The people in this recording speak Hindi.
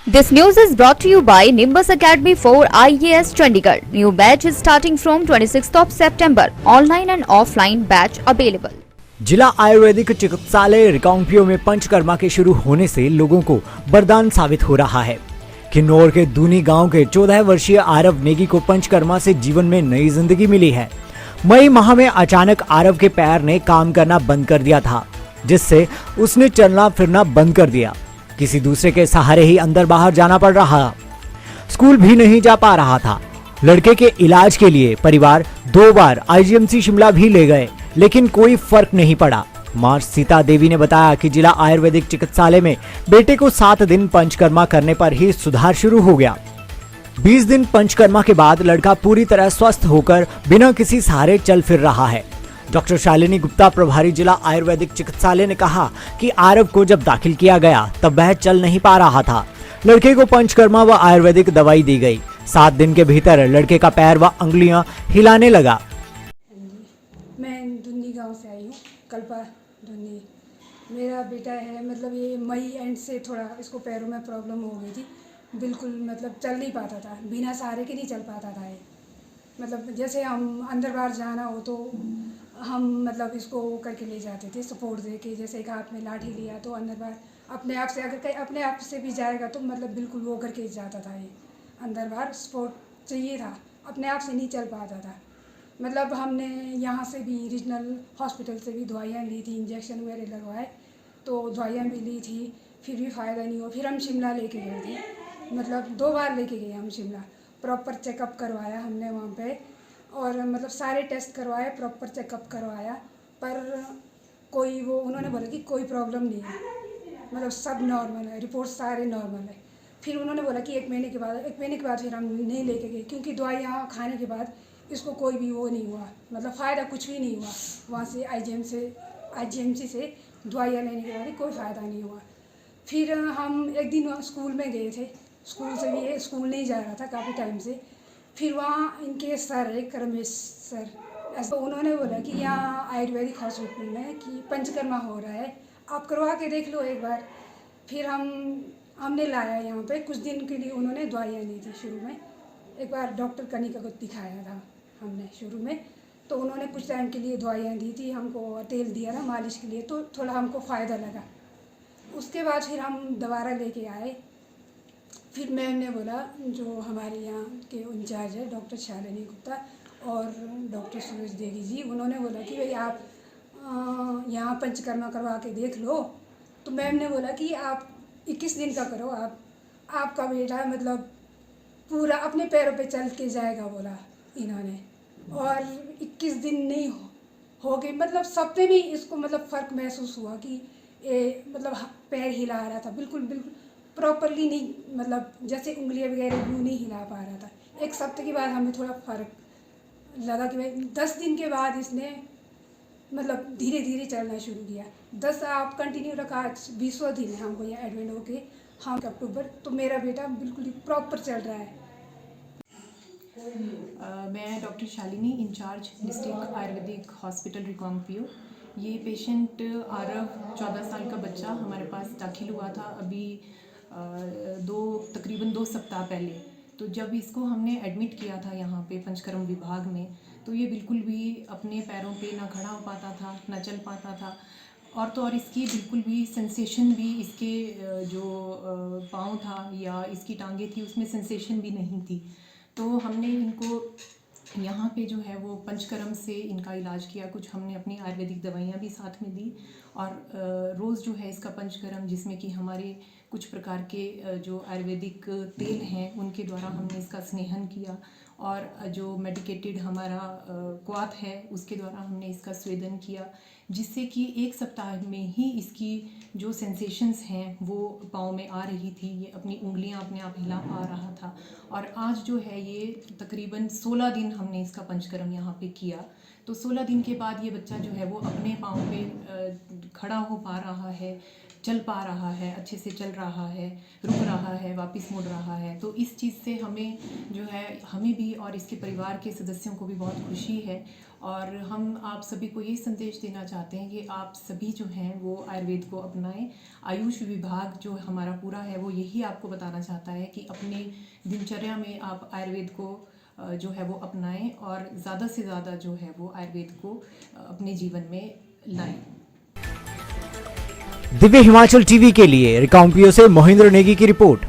This news is brought to you by Nimbus Academy for IAS Chandigarh. New batch is starting from 26th of September. Online and offline batch available. जिला आयुर्वेदिक चिकित्सालय रिकांगपिओ में पंचकर्मा के शुरू होने से लोगों को वरदान साबित हो रहा है। किन्नौर के दूनी गांव के 14 वर्षीय आरव नेगी को पंचकर्मा से जीवन में नई जिंदगी मिली है। मई माह में अचानक आरव के पैर ने काम करना बंद कर दिया था, जिससे उसने चलना फिरना बंद कर दिया। किसी दूसरे के सहारे ही अंदर बाहर जाना पड़ रहा। स्कूल भी नहीं जा पा रहा था। लड़के के इलाज के लिए परिवार 2 बार आईजीएमसी शिमला भी ले गए, लेकिन कोई फर्क नहीं पड़ा। मां सीता देवी ने बताया कि जिला आयुर्वेदिक चिकित्सालय में बेटे को 7 दिन पंचकर्मा करने पर ही सुधार शुरू हो गया। 20 दिन पंचकर्मा के बाद लड़का पूरी तरह स्वस्थ होकर बिना किसी सहारे चल फिर रहा है। डॉक्टर शालिनी गुप्ता, प्रभारी जिला आयुर्वेदिक चिकित्सालय, ने कहा कि आरव को जब दाखिल किया गया तब वह चल नहीं पा रहा था। लड़के को पंचकर्मा व आयुर्वेदिक दवाई दी गई। 7 दिन के भीतर लड़के का पैर व अंगुलियां हिलाने लगा। मैं दुन्नी गांव से आई हूँ, कल्पा दुन्नी। मेरा बेटा है, मतलब ये मई एंड से थोड़ा इसको पैरों में प्रॉब्लम हो गई थी। बिल्कुल मतलब चल नहीं पाता था, बिना सहारे के नहीं चल पाता था ये। मतलब जैसे हम अंदर बाहर जाना हो तो हम मतलब इसको वो करके ले जाते थे, सपोर्ट दे के। जैसे एक हाथ में लाठी लिया तो अंदर बाहर अपने आप से, अगर कहीं अपने आप से भी जाएगा तो मतलब बिल्कुल वो करके जाता था ये। अंदर बाहर सपोर्ट चाहिए था, अपने आप से नहीं चल पाता था। मतलब हमने यहाँ से भी रीजनल हॉस्पिटल से भी दवाइयाँ ली थी, इंजेक्शन वगैरह लगवाए, तो दवाइयाँ भी ली थी, फिर भी फ़ायदा नहीं हुआ। फिर हम शिमला लेके गए थे, मतलब 2 बार लेके गए हम शिमला। प्रॉपर चेकअप करवाया हमने वहाँ पे, और मतलब सारे टेस्ट करवाए, प्रॉपर चेकअप करवाया, पर कोई वो उन्होंने बोला कि कोई प्रॉब्लम नहीं है, मतलब सब नॉर्मल है, रिपोर्ट सारे नॉर्मल है। फिर उन्होंने बोला कि 1 महीने के बाद फिर हम नहीं लेके गए, क्योंकि दवाइयाँ खाने के बाद इसको कोई भी वो नहीं हुआ, मतलब फ़ायदा कुछ भी नहीं हुआ। वहाँ से आईजीएमसी से दवाइयाँ लेने के बाद भी कोई फ़ायदा नहीं हुआ। फिर हम एक दिन स्कूल में गए थे, स्कूल से भी ये स्कूल नहीं जा रहा था काफ़ी टाइम से। फिर वहाँ इनके सर है, रमेश सर, ऐसा उन्होंने बोला कि यहाँ आयुर्वेदिक हॉस्पिटल में कि पंचकर्मा हो रहा है, आप करवा के देख लो एक बार। फिर हमने लाया यहाँ पे, कुछ दिन के लिए उन्होंने दवाइयाँ दी थी। शुरू में एक बार डॉक्टर कनिका को दिखाया था हमने शुरू में, तो उन्होंने कुछ टाइम के लिए दवाइयाँ दी थी हमको, तेल दिया था मालिश के लिए, तो थोड़ा हमको फ़ायदा लगा। उसके बाद फिर हम दोबारा लेके आए। फिर मैम ने बोला, जो हमारे यहाँ के इंचार्ज है डॉक्टर शालिनी गुप्ता और डॉक्टर सूरज देवी जी, उन्होंने बोला कि भाई आप यहाँ पंचकर्मा करवा के देख लो। तो मैम ने बोला कि आप 21 दिन का करो, आपका बेटा मतलब पूरा अपने पैरों पे चल के जाएगा, बोला इन्होंने। और 21 दिन नहीं हो गए, मतलब सपने में इसको मतलब फ़र्क महसूस हुआ कि ये मतलब पैर हिला रहा था, बिल्कुल प्रॉपरली नहीं, मतलब जैसे उंगलियां वगैरह यूँ नहीं हिला पा रहा था। 1 सप्ताह के बाद हमें थोड़ा फ़र्क लगा कि भाई 10 दिन के बाद इसने मतलब धीरे धीरे चलना शुरू किया। 10 आप कंटिन्यू रखा, 20वां दिन है हमको यहाँ एडमिट होके, हम अक्टूबर, तो मेरा बेटा बिल्कुल प्रॉपर चल रहा है। मैं doctor Shalini, in-charge district ayurvedic hospital Reckong Peo. ये पेशेंट आरव 14 साल का बच्चा हमारे पास दाखिल हुआ था अभी तकरीबन 2 सप्ताह पहले। तो जब इसको हमने एडमिट किया था यहाँ पे पंचकर्म विभाग में, तो ये बिल्कुल भी अपने पैरों पे ना खड़ा हो पाता था, ना चल पाता था, और तो और इसकी बिल्कुल भी सेंसेशन भी, इसके जो पाँव था या इसकी टांगें थी उसमें सेंसेशन भी नहीं थी। तो हमने इनको यहाँ पे जो है वो पंचकर्म से इनका इलाज किया। कुछ हमने अपनी आयुर्वेदिक दवाइयाँ भी साथ में दी, और रोज़ जो है इसका पंचकर्म, जिसमें कि हमारे कुछ प्रकार के जो आयुर्वेदिक तेल हैं उनके द्वारा हमने इसका स्नेहन किया, और जो मेडिकेटेड हमारा क्वाथ है उसके द्वारा हमने इसका स्वेदन किया, जिससे कि 1 सप्ताह में ही इसकी जो सेंसेशंस हैं वो पाँव में आ रही थी, ये अपनी उंगलियां अपने आप हिला पा रहा था। और आज जो है ये तकरीबन 16 दिन हमने इसका पंचकर्म यहाँ पे किया। तो 16 दिन के बाद ये बच्चा जो है वो अपने पाँव पे खड़ा हो पा रहा है, चल पा रहा है, अच्छे से चल रहा है, रुक रहा है, वापस मुड़ रहा है। तो इस चीज़ से हमें जो है, हमें भी और इसके परिवार के सदस्यों को भी बहुत खुशी है। और हम आप सभी को ये संदेश देना चाहते हैं कि आप सभी जो हैं वो आयुर्वेद को अपनाएं। आयुष विभाग जो हमारा पूरा है वो यही आपको बताना चाहता है कि अपने दिनचर्या में आप आयुर्वेद को जो है वो अपनाएं और ज़्यादा से ज़्यादा जो है वो आयुर्वेद को अपने जीवन में लाएं। दिव्य हिमाचल टीवी के लिए रिकांपियो से मोहिंद्र नेगी की रिपोर्ट।